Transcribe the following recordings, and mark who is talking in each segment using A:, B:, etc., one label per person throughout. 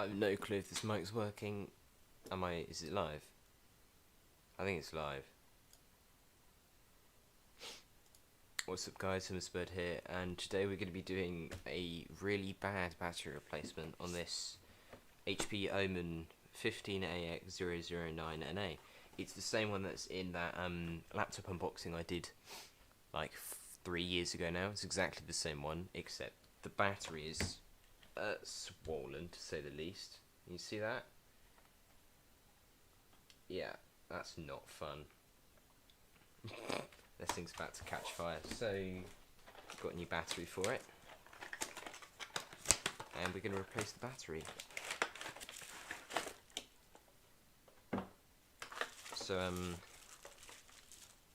A: have no clue if this mic's working. Is it live? I think it's live. What's up guys, HummusBird here, and today we're going to be doing a really bad battery replacement on this HP Omen 15AX009NA. It's the same one that's in that laptop unboxing I did like 3 years ago now. It's exactly the same one, except the battery is swollen to say the least. You see that? Yeah, that's not fun. This thing's about to catch fire, so got a new battery for it, and we're going to replace the battery. So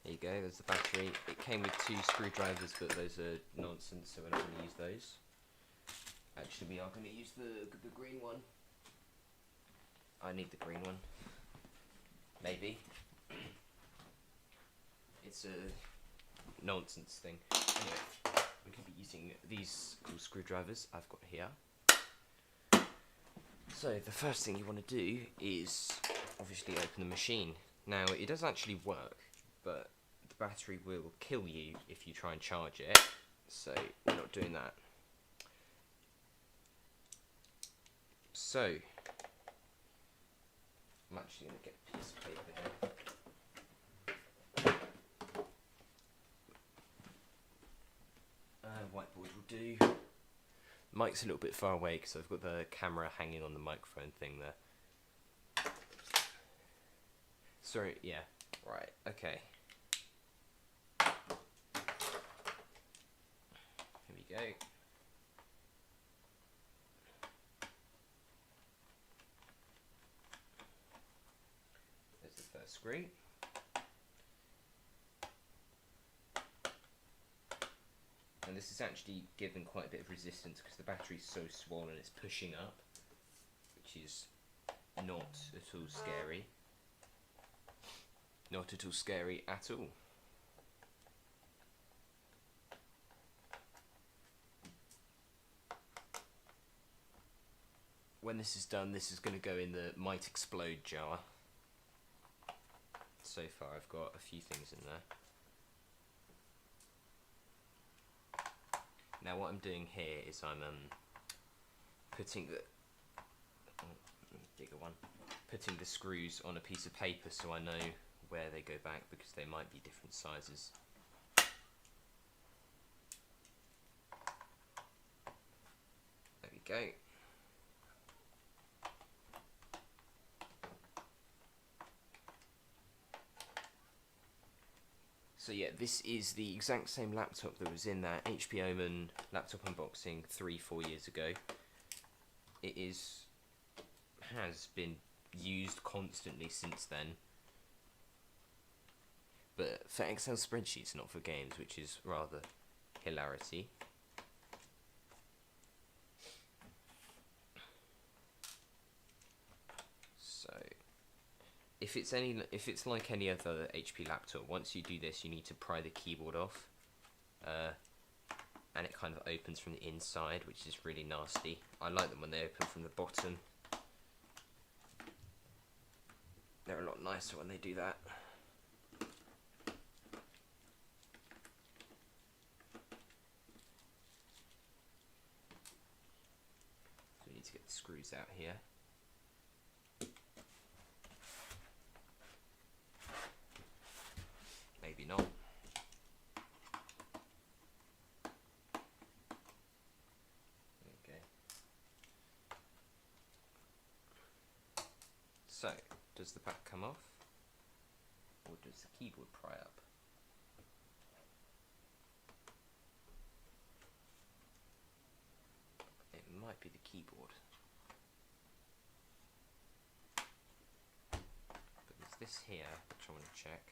A: there you go, there's the battery. It came with 2 screwdrivers, but those are nonsense, so we're not going to use those. Actually, we are going to use the green one. I need the green one. Maybe. It's a nonsense thing. Anyway, we're going to be using these cool screwdrivers I've got here. So the first thing you want to do is obviously open the machine. Now it does actually work, but the battery will kill you if you try and charge it, so we're not doing that. So I'm actually going to get a piece of paper here. Whiteboard will do. Mic's a little bit far away because I've got the camera hanging on the microphone thing there. Sorry, yeah, right, okay. Here we go. There's the first screw. And this is actually given quite a bit of resistance because the battery's so swollen it's pushing up, which is not at all scary. Not at all scary at all. When this is done, this is going to go in the might explode jar. So far I've got a few things in there. Now what I'm doing here is I'm putting the bigger one, putting the screws on a piece of paper so I know where they go back because they might be different sizes. There we go. So yeah, this is the exact same laptop that was in that HP Omen laptop unboxing 3-4 years ago. It has been used constantly since then, but for Excel spreadsheets, not for games, which is rather hilarity. So if it's like any other HP laptop, once you do this, you need to pry the keyboard off, and it kind of opens from the inside, which is really nasty. I like them when they open from the bottom. They're a lot nicer when they do that. So we need to get the screws out here. Maybe not. Okay. So, does the back come off? Or does the keyboard pry up? It might be the keyboard. But there's this here, which I want to check.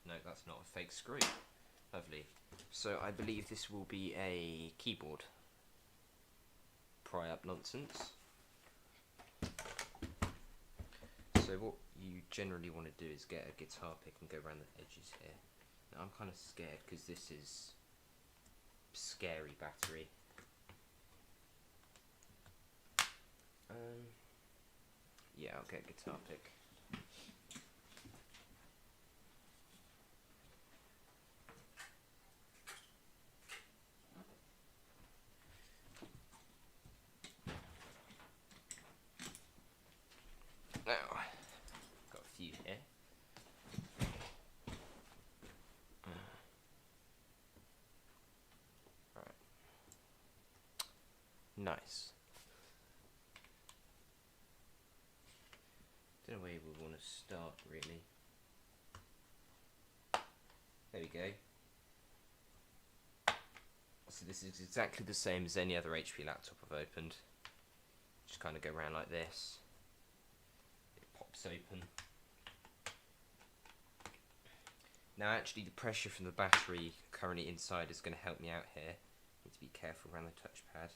A: No, that's not a fake screw. Lovely. So I believe this will be a keyboard pry up nonsense. So what you generally want to do is get a guitar pick and go around the edges here. Now I'm kind of scared because this is scary battery. Yeah, I'll get a guitar pick. Now, got a few here. Right. Nice. Don't know where we want to start really. There we go. So this is exactly the same as any other HP laptop I've opened. Just kind of go around like this. It pops open. Now actually the pressure from the battery currently inside is going to help me out here. Need to be careful around the touchpad.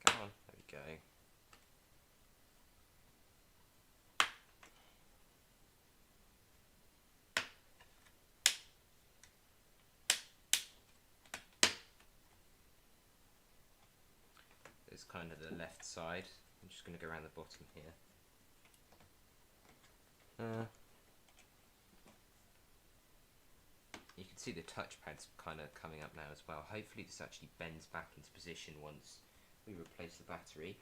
A: Come on, there we go. There's kind of the left side. I'm just going to go around the bottom here. You can see the touchpad's kind of coming up now as well. Hopefully this actually bends back into position once we replace the battery.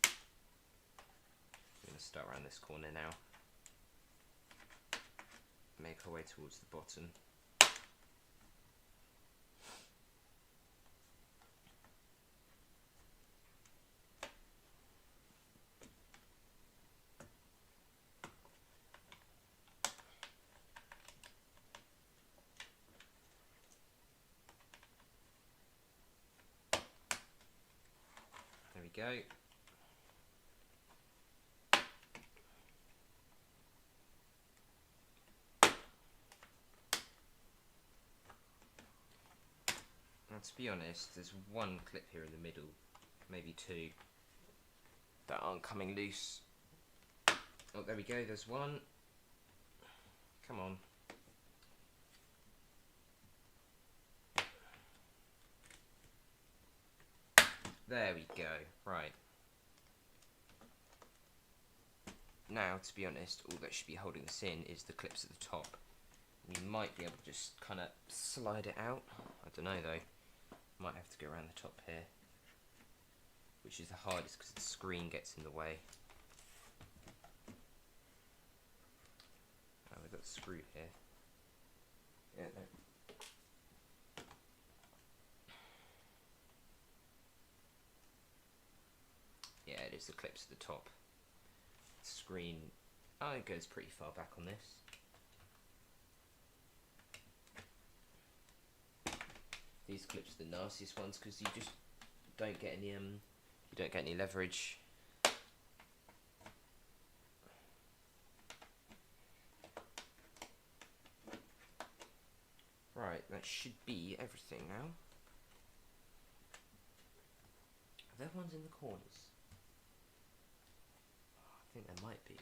A: I'm going to start around this corner now. Make our way towards the bottom. There we go. Now to be honest, there's one clip here in the middle, maybe two, that aren't coming loose. Oh, there we go, there's one. Come on. There we go, right. Now, to be honest, all that should be holding this in is the clips at the top. You might be able to just kind of slide it out. I don't know though. Might have to go around the top here, which is the hardest because the screen gets in the way. Oh, we've got the screw here. Yeah, no. Yeah, it is the clips at the top. The screen, oh, it goes pretty far back on this. These clips are the nastiest ones because you just don't get any leverage. Right, that should be everything now. Are there ones in the corners? Oh, I think there might be.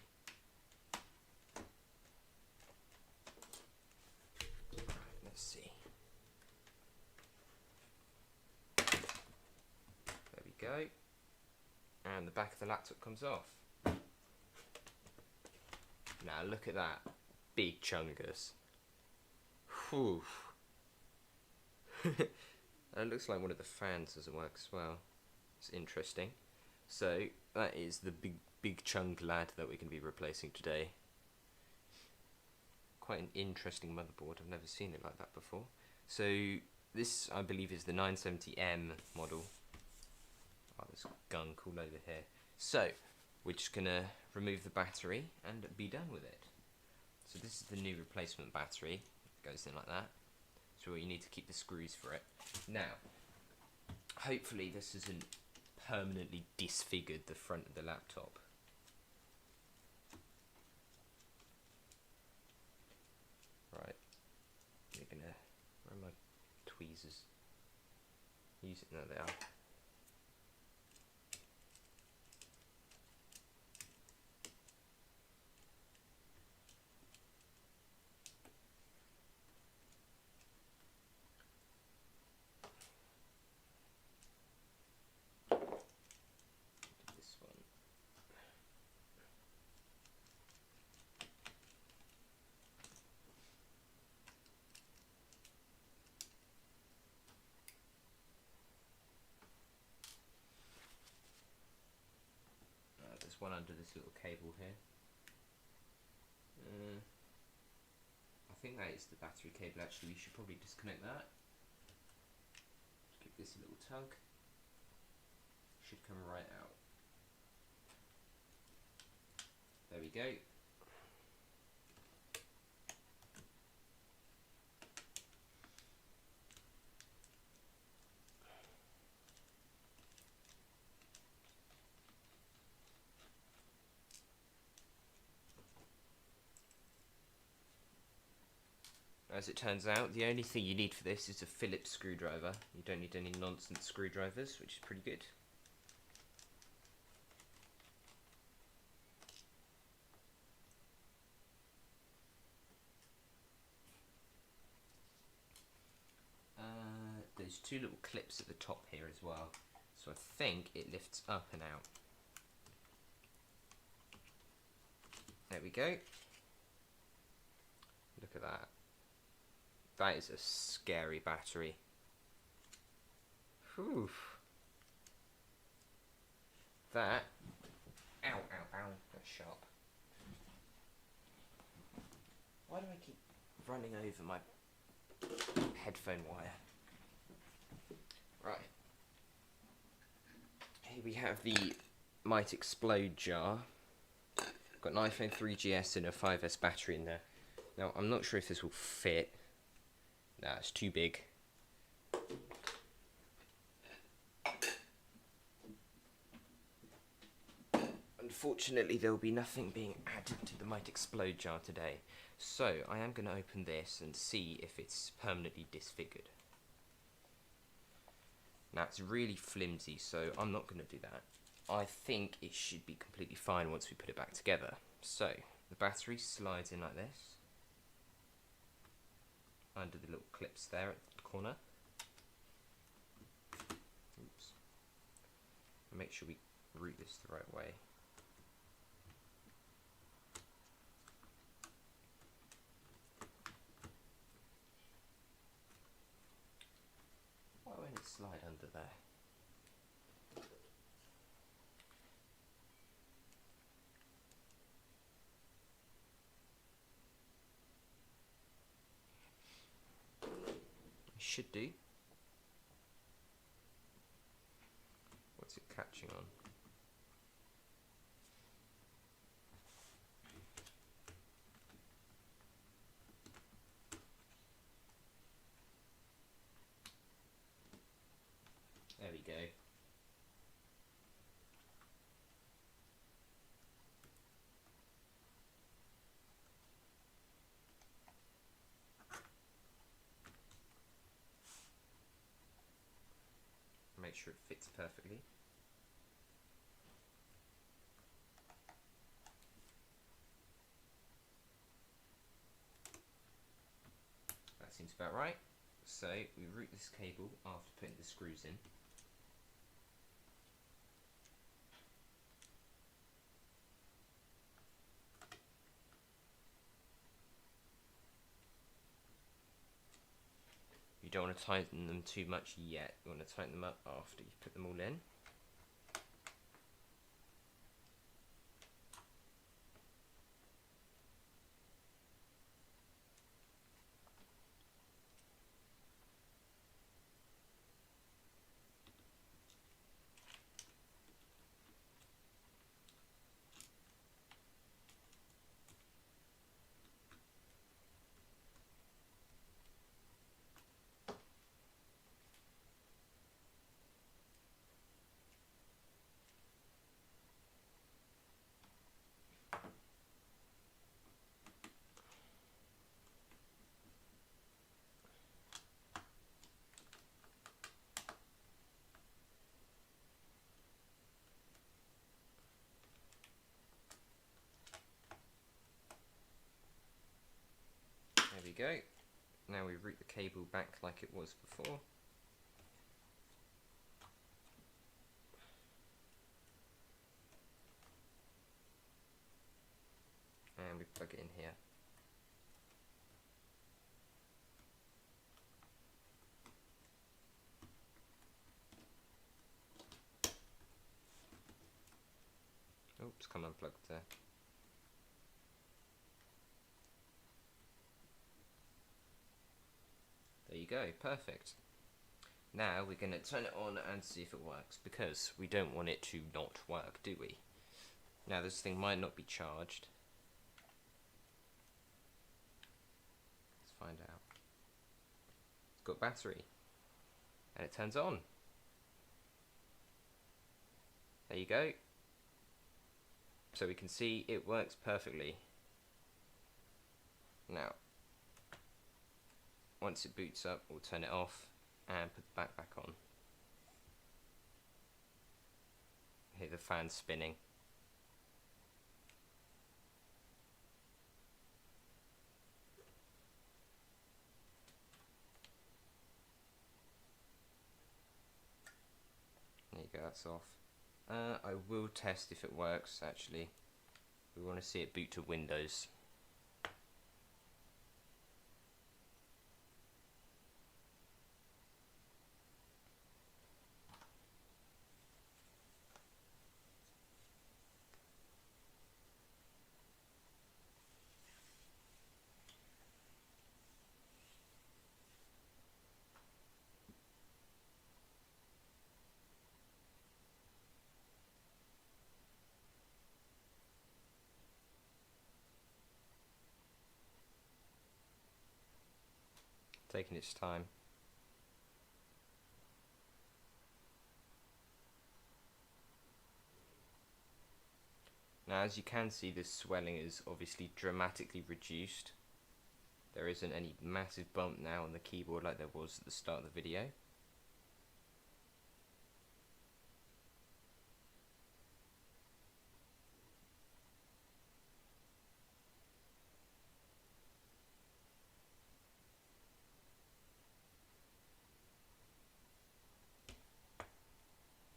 A: Right, let's see. There we go. And the back of the laptop comes off. Now look at that. Big chungus. Whew. It looks like one of the fans doesn't work as well. It's interesting. So that is the big chunk lad that we're going to be replacing today. Quite an interesting motherboard. I've never seen it like that before. So this, I believe, is the 970M model. Oh, there's gunk all over here. So we're just going to remove the battery and be done with it. So this is the new replacement battery. It goes in like that. So you need to keep the screws for it. Now, hopefully this hasn't permanently disfigured the front of the laptop. Right, we're gonna, where are my tweezers? Use it, there they are. This one. There's one under this little cable here. I think that is the battery cable. Actually, we should probably disconnect that. Just give this a little tug. Should come right out. There we go. As it turns out, the only thing you need for this is a Phillips screwdriver. You don't need any nonsense screwdrivers, which is pretty good. There's two little clips at the top here as well, so I think it lifts up and out. There we go. Look at that. That is a scary battery. Whew. That. Ow, ow, ow. That's sharp. Why do I keep running over my headphone wire? Right. Here we have the Might Explode jar. Got an iPhone 3GS and a 5S battery in there. Now, I'm not sure if this will fit. Nah, it's too big. Unfortunately, there will be nothing being added to the Might Explode jar today. So, I am going to open this and see if it's permanently disfigured. Now, it's really flimsy, so I'm not going to do that. I think it should be completely fine once we put it back together. So, the battery slides in like this. Under the little clips there at the corner. Oops. Make sure we route this the right way. Why won't it slide under there? Should do. What's it catching on? There we go. Make sure it fits perfectly. That seems about right. So we route this cable after putting the screws in. You don't want to tighten them too much yet. You want to tighten them up after you put them all in. go. Now we route the cable back like it was before. And we plug it in here. Oops, come unplugged there. There you go, perfect. Now we're going to turn it on and see if it works, because we don't want it to not work, do we? Now this thing might not be charged. Let's find out. It's got battery. And it turns on. There you go. So we can see it works perfectly. Now, once it boots up, we'll turn it off and put the back on. Hear the fan spinning. There you go, that's off. I will test if it works, actually. We want to see it boot to Windows. Taking its time. Now, as you can see, this swelling is obviously dramatically reduced. There isn't any massive bump now on the keyboard like there was at the start of the video.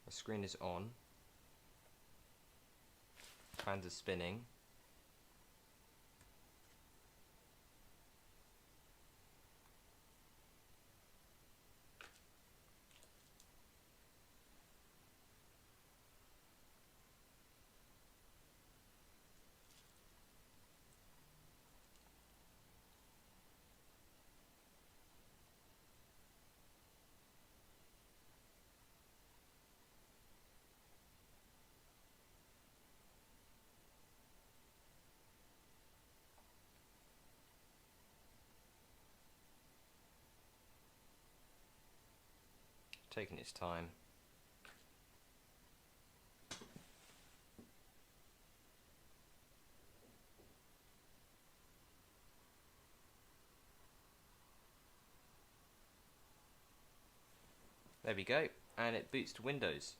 A: The screen is on. Fans are spinning. Taking its time. There we go, and it boots to Windows.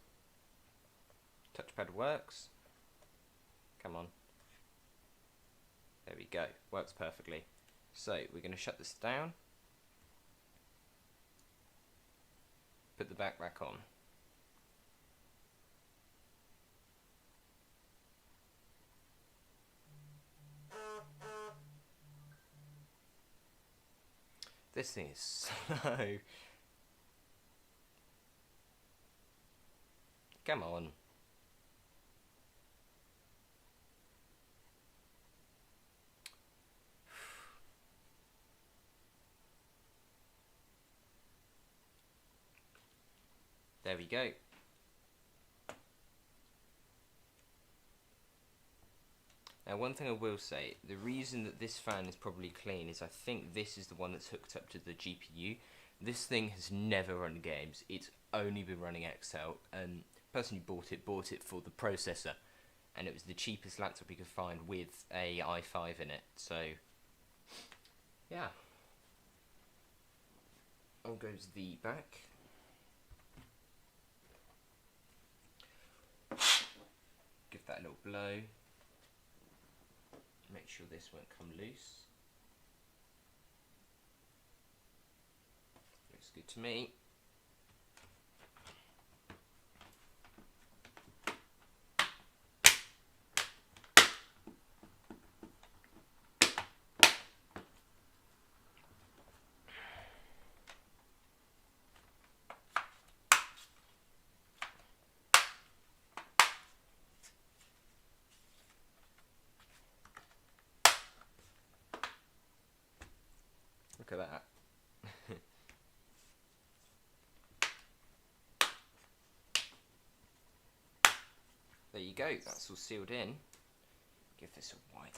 A: Touchpad works. Come on. There we go, works perfectly. So we're going to shut this down. Put the back on. This thing is slow. Come on. There we go. Now, one thing I will say, the reason that this fan is probably clean is I think this is the one that's hooked up to the GPU. This thing has never run games. It's only been running Excel, and the person who bought it for the processor, and it was the cheapest laptop you could find with a i5 in it. So, yeah. On goes the back. Give that a little blow. Make sure this won't come loose. Looks good to me. Look at that. There you go, that's all sealed in. Give this a wipe.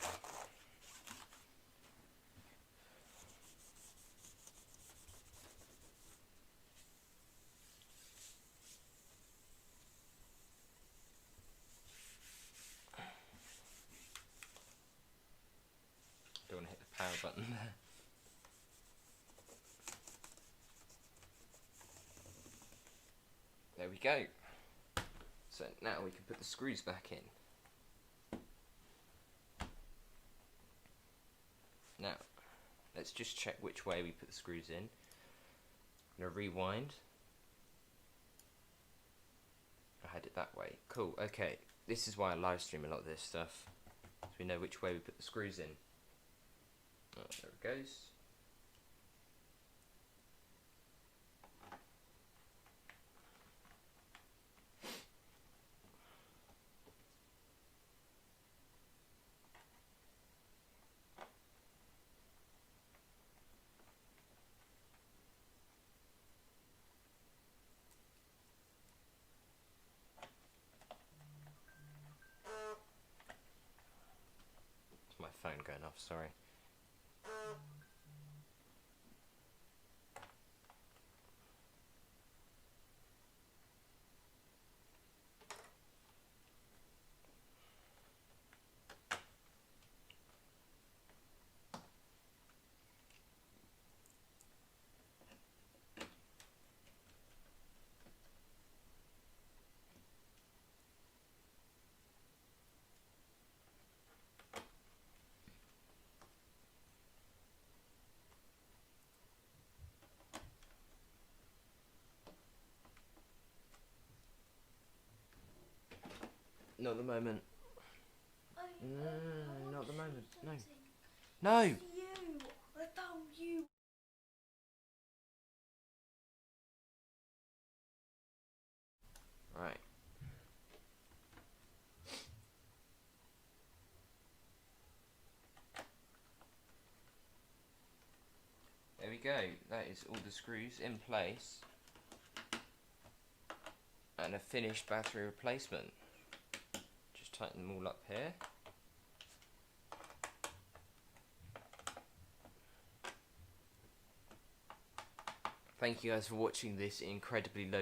A: Don't want to hit the power button there. There we go. So now we can put the screws back in. Now, let's just check which way we put the screws in. I'm going to rewind. I had it that way. Cool, okay. This is why I live stream a lot of this stuff. So we know which way we put the screws in. Oh, there it goes. It's my phone going off, sorry. Not at the moment. No, not at the moment. No. No!
B: You! I found you!
A: Right. There we go. That is all the screws in place. And a finished battery replacement. Just tighten them all up here. Thank you guys for watching this incredibly low